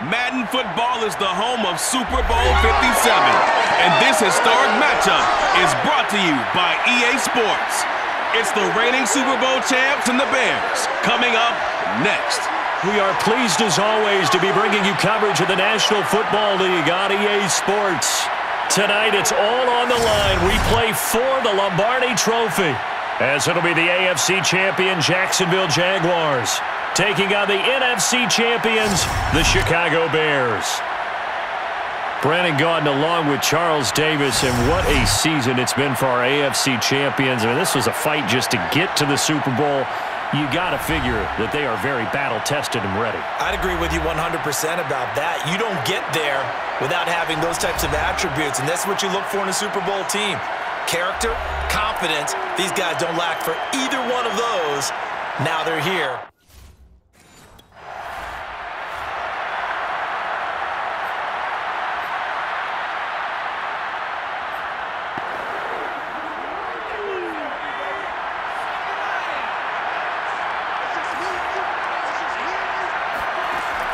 Madden football is the home of Super Bowl 57, and this historic matchup is brought to you by EA Sports. It's the reigning Super Bowl champs and the Bears coming up next. We are pleased as always to be bringing you coverage of the National Football League on EA Sports. Tonight it's all on the line. We play for the Lombardi Trophy, as it'll be the AFC champion Jacksonville Jaguars taking on the NFC champions, the Chicago Bears. Brandon Gaudin along with Charles Davis, and what a season it's been for our AFC champions. I mean, this was a fight just to get to the Super Bowl. You got to figure that they are very battle-tested and ready. I'd agree with you 100% about that. You don't get there without having those types of attributes, and that's what you look for in a Super Bowl team. Character, confidence. These guys don't lack for either one of those. Now they're here.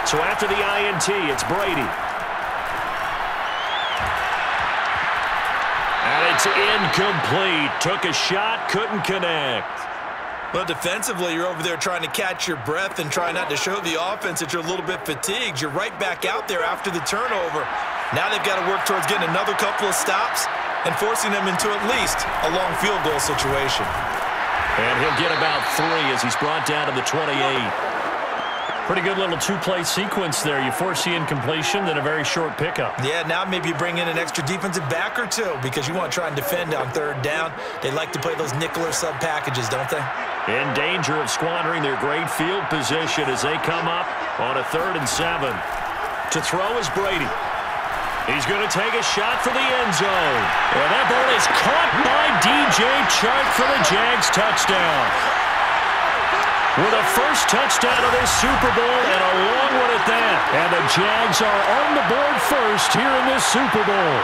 So after the INT, it's Brady. And it's incomplete. Took a shot, couldn't connect. Well, defensively, you're over there trying to catch your breath and try not to show the offense that you're a little bit fatigued. You're right back out there after the turnover. Now they've got to work towards getting another couple of stops and forcing them into at least a long field goal situation. And he'll get about 3 as he's brought down to the 28. Pretty good little two-play sequence there. You force the incompletion, then a very short pickup. Yeah, now maybe you bring in an extra defensive back or two because you want to try and defend on third down. They like to play those nickel or sub packages, don't they? In danger of squandering their great field position as they come up on a 3rd and 7. To throw is Brady. He's going to take a shot for the end zone. And that ball is caught by DJ Chark for the Jags touchdown. With a first touchdown of this Super Bowl, and a long one at that. And the Jags are on the board first here in this Super Bowl.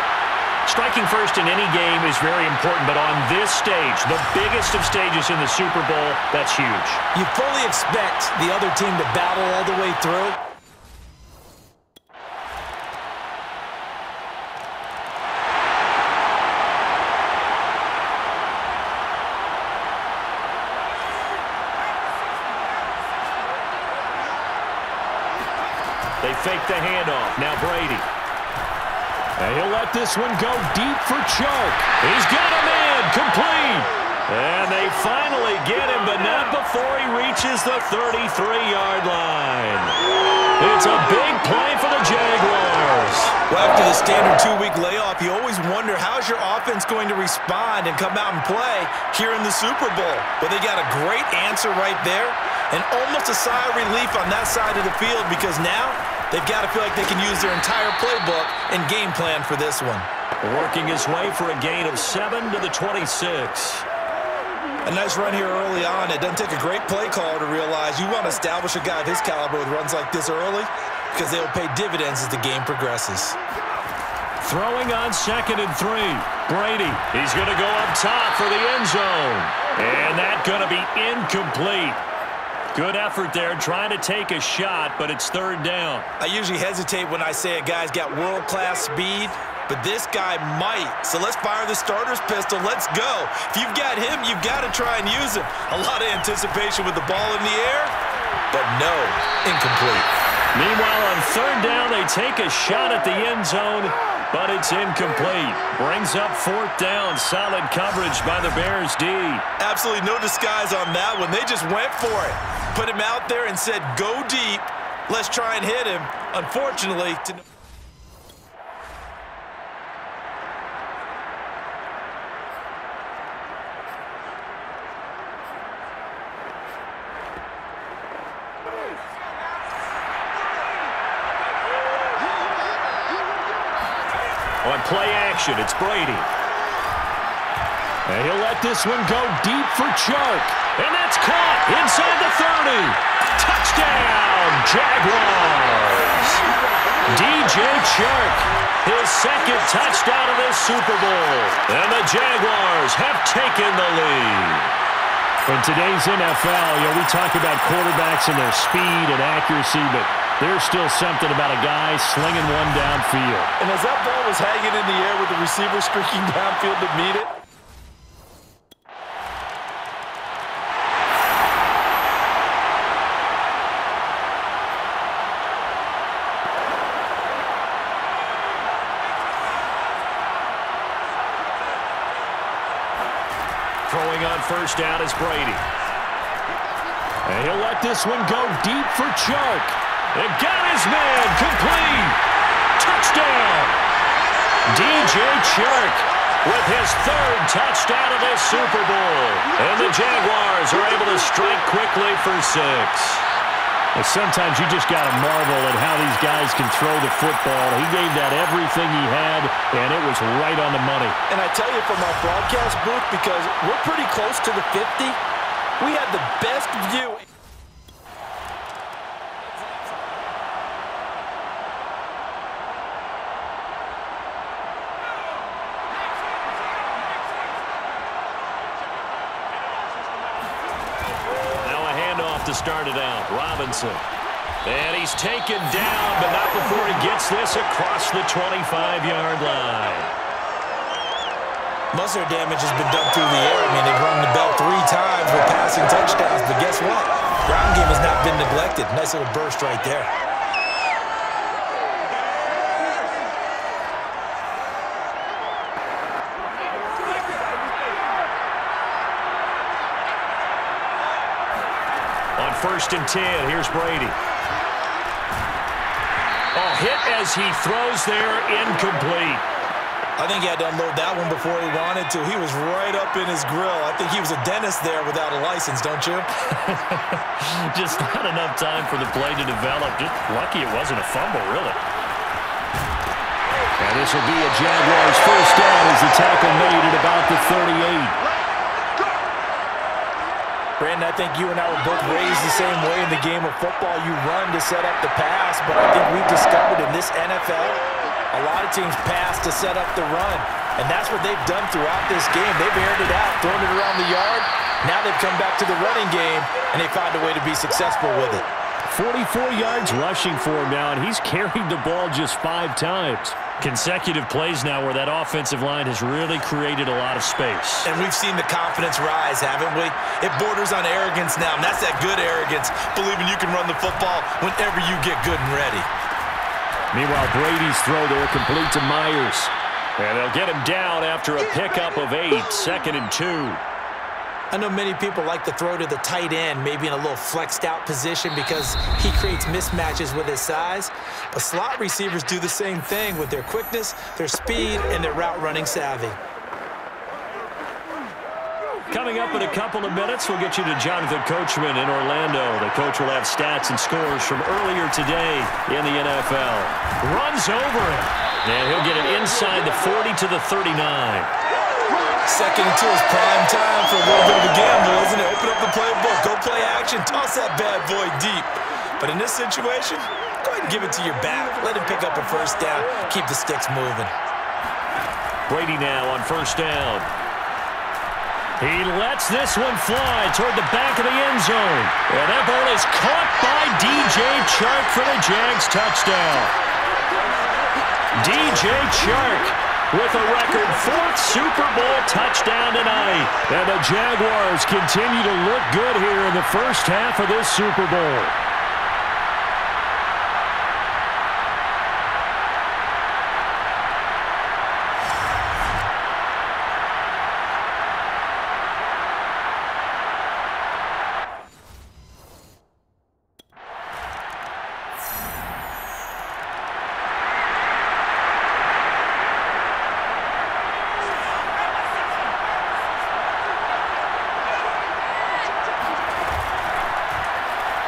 Striking first in any game is very important, but on this stage, the biggest of stages in the Super Bowl, that's huge. You fully expect the other team to battle all the way through. They fake the handoff. Now Brady. And he'll let this one go deep for Chark. He's got a man. Complete. And they finally get him, but not before he reaches the 33-yard line. It's a big play for the Jaguars. Well, after the standard 2-week layoff, you always wonder how's your offense going to respond and come out and play here in the Super Bowl. But they got a great answer right there. And almost a sigh of relief on that side of the field because now they've got to feel like they can use their entire playbook and game plan for this one. Working his way for a gain of 7 to the 26. A nice run here early on. It doesn't take a great play caller to realize you want to establish a guy of his caliber with runs like this early because they will pay dividends as the game progresses. Throwing on 2nd and 3. Brady. He's going to go up top for the end zone. And that's going to be incomplete. Good effort there, trying to take a shot, but it's 3rd down. I usually hesitate when I say a guy's got world-class speed, but this guy might. So let's fire the starter's pistol. Let's go. If you've got him, you've got to try and use him. A lot of anticipation with the ball in the air, but no, incomplete. Meanwhile, on 3rd down, they take a shot at the end zone, but it's incomplete. Brings up 4th down. Solid coverage by the Bears D. Absolutely no disguise on that one. They just went for it. Put him out there and said, go deep. Let's try and hit him. Unfortunately, on play action, it's Brady. And he'll let this one go deep for Chark. And that's caught inside the 30. Touchdown, Jaguars. DJ Chark, his 2nd touchdown of this Super Bowl. And the Jaguars have taken the lead. In today's NFL, we talk about quarterbacks and their speed and accuracy, but There's still something about a guy slinging one downfield. And as that ball was hanging in the air with the receiver streaking downfield to meet it, throwing on first down is Brady. And he'll let this one go deep for Chark. And got his man complete. Touchdown. DJ Chark with his third touchdown of this Super Bowl. And the Jaguars are able to strike quickly for 6. And sometimes you just got to marvel at how these guys can throw the football. He gave that everything he had, and it was right on the money. and I tell you from our broadcast booth, because we're pretty close to the 50, we had the best view. To start it out, Robinson. And he's taken down, but not before he gets this across the 25-yard line. Most of their damage has been done through the air. I mean, they've rung the bell 3 times with passing touchdowns, but guess what? Ground game has not been neglected. Nice little burst right there. First and 10, here's Brady. Oh, hit as he throws there, incomplete. I think he had to unload that one before he wanted to. He was right up in his grill. I think he was a dentist there without a license, don't you? Just not enough time for the play to develop. Just lucky it wasn't a fumble, really. And this will be a Jaguars first down as the tackle made at about the 38. Brandon, I think you and I were both raised the same way in the game of football. You run to set up the pass, but I think we've discovered in this NFL, a lot of teams pass to set up the run. And that's what they've done throughout this game. They've aired it out, thrown it around the yard. Now they've come back to the running game, and they found a way to be successful with it. 44 yards rushing for him now, and he's carried the ball just 5 times. Consecutive plays now where that offensive line has really created a lot of space. And we've seen the confidence rise, haven't we? It borders on arrogance now, and that's that good arrogance, believing you can run the football whenever you get good and ready. Meanwhile, Brady's throw there complete to Myers. And they'll get him down after a pickup of 8, 2nd and 2. I know many people like to throw to the tight end, maybe in a little flexed out position because he creates mismatches with his size. But slot receivers do the same thing with their quickness, their speed, and their route running savvy. Coming up in a couple of minutes, we'll get you to Jonathan Coachman in Orlando. The coach will have stats and scores from earlier today in the NFL. Runs over him, and he'll get it inside the 40 to the 39. 2nd and 2 is prime time for a little bit of a gamble, isn't it? Open up the playbook, go play action, toss that bad boy deep. But in this situation, go ahead and give it to your back. Let him pick up a first down, keep the sticks moving. Brady now on first down. He lets this one fly toward the back of the end zone. And that ball is caught by DJ Chark for the Jags touchdown. DJ Chark with a record 4th Super Bowl touchdown tonight. And the Jaguars continue to look good here in the first half of this Super Bowl.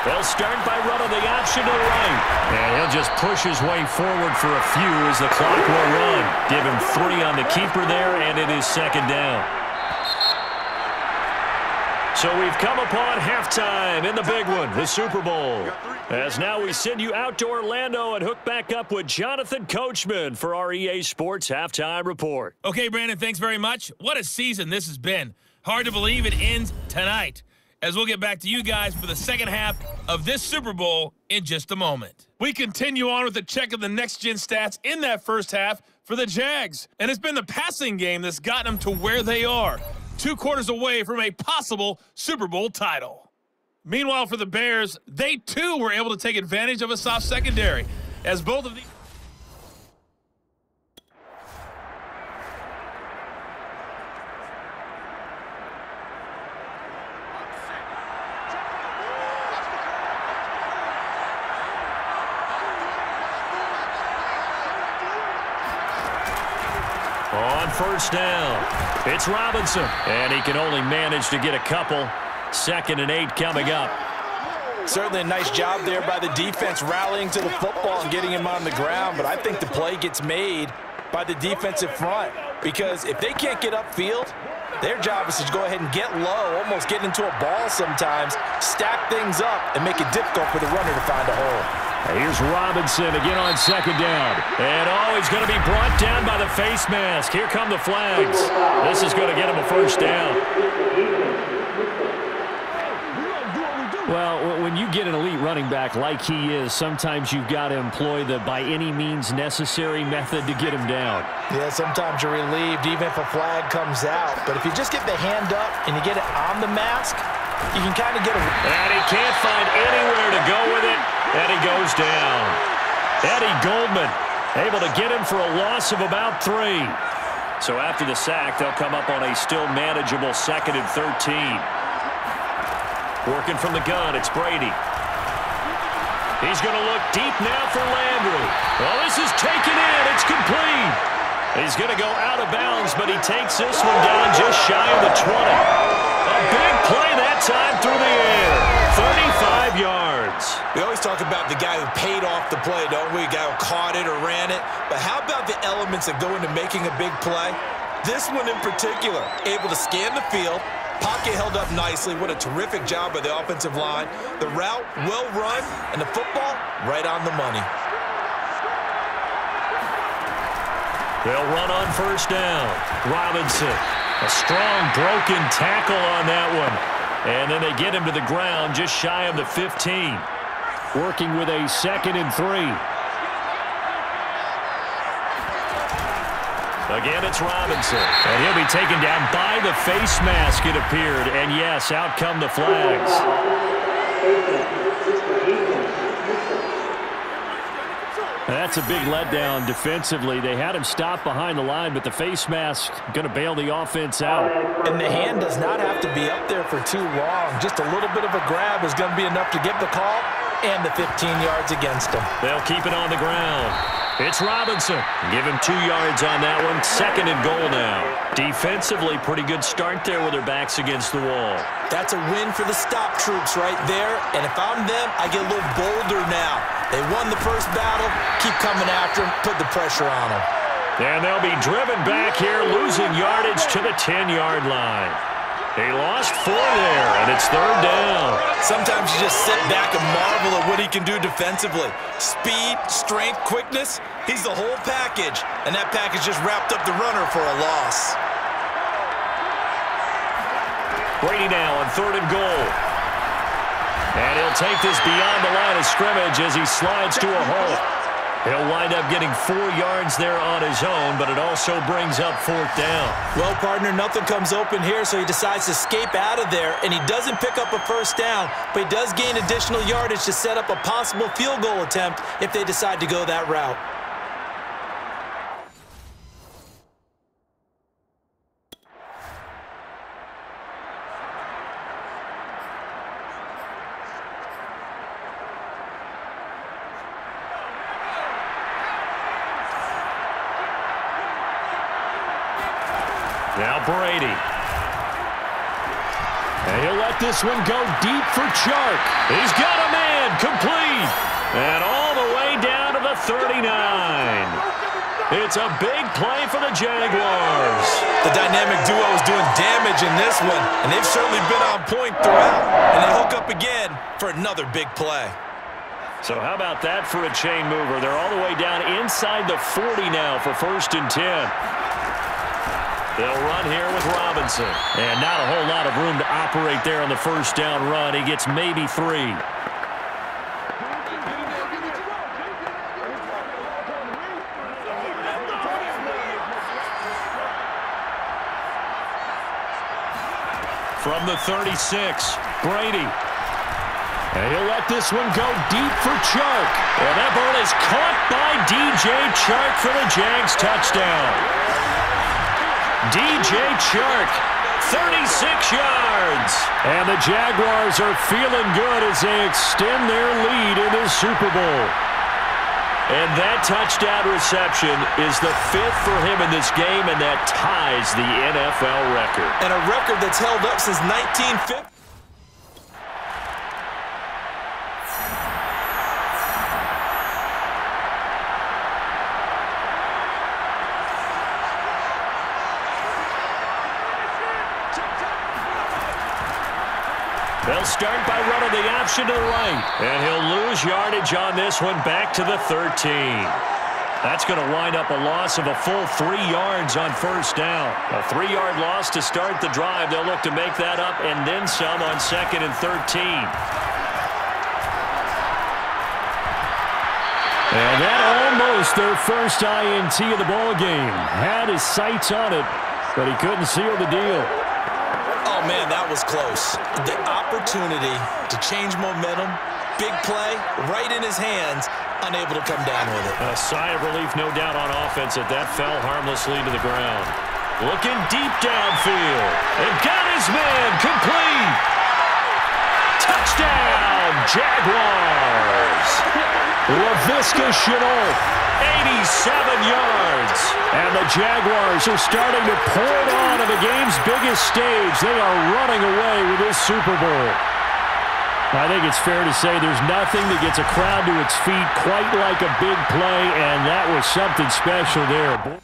They'll start by running the option to the right. And he'll just push his way forward for a few as the clock will run. Give him 3 on the keeper there, and it is 2nd down. So we've come upon halftime in the big one, the Super Bowl. As now we send you out to Orlando and hook back up with Jonathan Coachman for our EA Sports Halftime Report. Okay, Brandon, thanks very much. What a season this has been. Hard to believe it ends tonight. as we'll get back to you guys for the second half of this Super Bowl in just a moment. We continue on with a check of the next-gen stats in that first half for the Jags. And it's been the passing game that's gotten them to where they are, 2 quarters away from a possible Super Bowl title. Meanwhile, for the Bears, they too were able to take advantage of a soft secondary, as both of these... On first down, it's Robinson, and he can only manage to get a couple. 2nd and 8 coming up. Certainly a nice job there by the defense rallying to the football and getting him on the ground, but I think the play gets made by the defensive front, because if they can't get upfield, their job is to go ahead and get low, almost get into a ball sometimes, stack things up, and make it difficult for the runner to find a hole. Here's Robinson again on 2nd down. And he's going to be brought down by the face mask. Here come the flags. This is going to get him a first down. Well, when you get an elite running back like he is, sometimes you've got to employ the by any means necessary method to get him down. Yeah, sometimes you're relieved even if a flag comes out. But if you just get the hand up and you get it on the mask, you can kind of get a... And he can't find anywhere to go with it, and he goes down. Eddie Goldman able to get him for a loss of about 3. So after the sack, they'll come up on a still manageable 2nd and 13. Working from the gun, it's Brady. He's going to look deep now for Landry. Well, this is taken in. It's complete. He's going to go out of bounds, but he takes this one down just shy of the 20. A big play that time through the air. 35 yards. We always talk about the guy who paid off the play, don't we? The guy who caught it or ran it. But how about the elements that go into making a big play? This one in particular, able to scan the field, pocket held up nicely. What a terrific job by the offensive line. The route well run, and the football right on the money. They'll run on first down. Robinson, a strong broken tackle on that one. And then they get him to the ground just shy of the 15. Working with a 2nd and 3. Again, it's Robinson. And he'll be taken down by the face mask, it appeared. And yes, out come the flags. That's a big letdown defensively. They had him stop behind the line, but the face mask going to bail the offense out. And the hand does not have to be up there for too long. Just a little bit of a grab is going to be enough to get the call and the 15 yards against him. They'll keep it on the ground. It's Robinson. Give him 2 yards on that one. 2nd and goal now. Defensively, pretty good start there with their backs against the wall. That's a win for the stop troops right there. And if I'm them, I get a little bolder now. They won the first battle. Keep coming after them. Put the pressure on them. And they'll be driven back here, losing yardage to the 10-yard line. He lost 4 there, and it's 3rd down. Sometimes you just sit back and marvel at what he can do defensively. Speed, strength, quickness, he's the whole package. And that package just wrapped up the runner for a loss. Brady now on 3rd and goal. And he'll take this beyond the line of scrimmage as he slides to a halt. He'll wind up getting 4 yards there on his own, but it also brings up 4th down. Well, partner, nothing comes open here, so he decides to escape out of there, and he doesn't pick up a first down, but he does gain additional yardage to set up a possible field goal attempt if they decide to go that route. Now Brady. And he'll let this one go deep for Chark. He's got a man, complete. And all the way down to the 39. It's a big play for the Jaguars. The dynamic duo is doing damage in this one, and they've certainly been on point throughout. And they hook up again for another big play. So how about that for a chain mover? They're all the way down inside the 40 now for 1st and 10. They'll run here with Robinson. And not a whole lot of room to operate there on the first down run. He gets maybe 3. From the 36, Brady. And he'll let this one go deep for Chark. And that ball is caught by DJ Chark for the Jags touchdown. DJ Chark, 36 yards. And the Jaguars are feeling good as they extend their lead in this Super Bowl. And that touchdown reception is the 5th for him in this game, and that ties the NFL record. And a record that's held up since 1950. They'll start by running the option to the right. And he'll lose yardage on this one back to the 13. That's going to wind up a loss of a full 3 yards on first down. A 3-yard loss to start the drive. They'll look to make that up and then some on 2nd and 13. And that almost their first INT of the ball game. Had his sights on it, but he couldn't seal the deal. Oh, man, that was close. The opportunity to change momentum, big play, right in his hands, unable to come down with it. A sigh of relief, no doubt, on offense that fell harmlessly to the ground. Looking deep downfield. And got his man complete. Touchdown, Jaguars. Laviska Shenault, 87 yards. And the Jaguars are starting to pour it on the game's biggest stage. They are running away with this Super Bowl. I think it's fair to say there's nothing that gets a crowd to its feet quite like a big play, and that was something special there.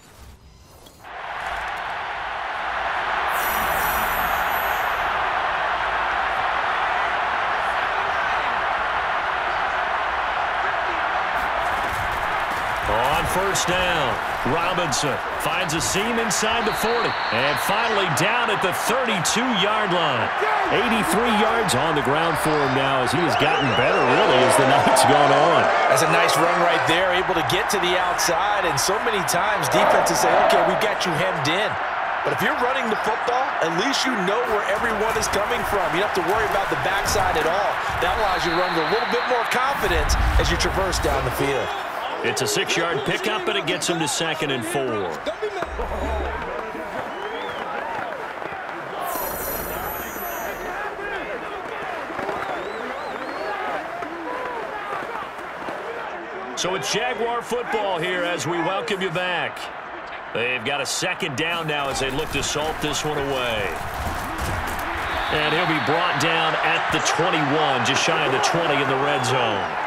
First down. Robinson finds a seam inside the 40. And finally down at the 32-yard line. 83 yards on the ground for him now as he has gotten better, really, as the night's gone on. That's a nice run right there, able to get to the outside. And so many times defenses say, okay, we've got you hemmed in. But if you're running the football, at least you know where everyone is coming from. You don't have to worry about the backside at all. That allows you to run with a little bit more confidence as you traverse down the field. It's a 6-yard pickup, and it gets him to 2nd and 4. So it's Jaguar football here as we welcome you back. They've got a 2nd down now as they look to salt this one away. And he'll be brought down at the 21, just shy of the 20 in the red zone.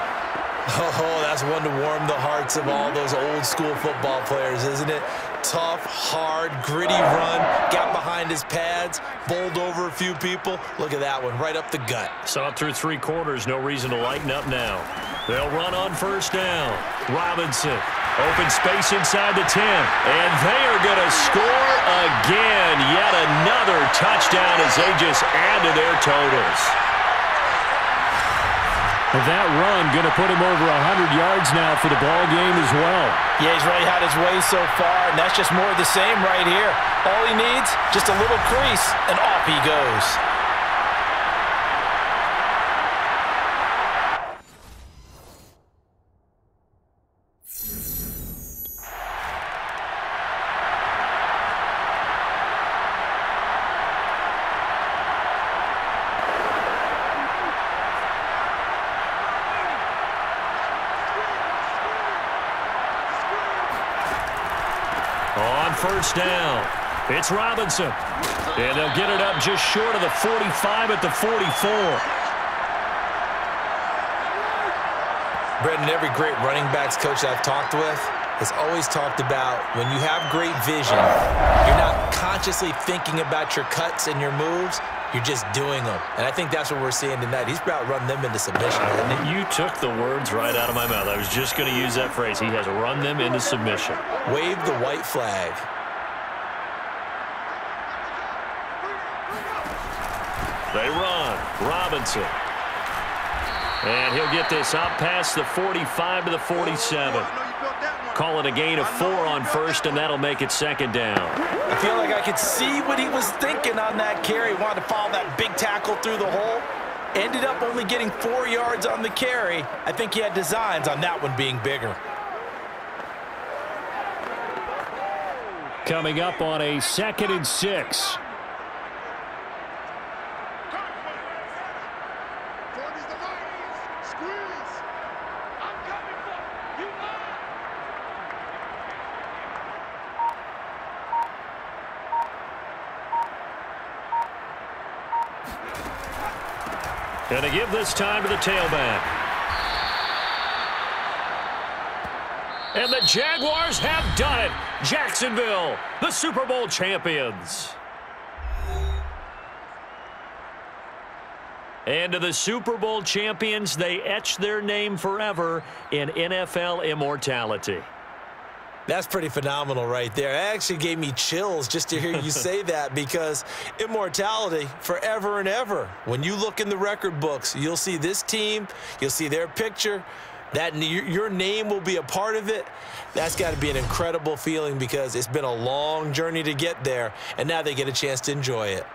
Oh, that's one to warm the hearts of all those old-school football players, isn't it? Tough, hard, gritty run, got behind his pads, bowled over a few people. Look at that one, right up the gut. Saw it through 3 quarters, no reason to lighten up now. They'll run on first down. Robinson, open space inside the 10. And they are going to score again. Yet another touchdown as they just add to their totals. That run going to put him over 100 yards now for the ball game as well. Yeah, he's really had his way so far, and that's just more of the same right here. All he needs, just a little crease, and off he goes. First down. It's Robinson. And they'll get it up just short of the 45 at the 44. Brendan, every great running backs coach I've talked with has always talked about when you have great vision, you're not consciously thinking about your cuts and your moves. You're just doing them. And I think that's what we're seeing tonight. He's about run them into submission, hasn't he? You took the words right out of my mouth. I was just going to use that phrase. He has run them into submission. Wave the white flag. They run. Robinson. And he'll get this up past the 45 to the 47. Call it a gain of 4 on first, and that'll make it second down. I feel like I could see what he was thinking on that carry. Wanted to follow that big tackle through the hole. Ended up only getting 4 yards on the carry. I think he had designs on that one being bigger. Coming up on a 2nd and 6. Going to give this time to the tailback. And the Jaguars have done it. Jacksonville, the Super Bowl champions. And to the Super Bowl champions, they etch their name forever in NFL immortality. That's pretty phenomenal right there. It actually gave me chills just to hear you say that, because immortality forever and ever. When you look in the record books, you'll see this team, you'll see their picture, that your name will be a part of it. That's got to be an incredible feeling, because it's been a long journey to get there, and now they get a chance to enjoy it.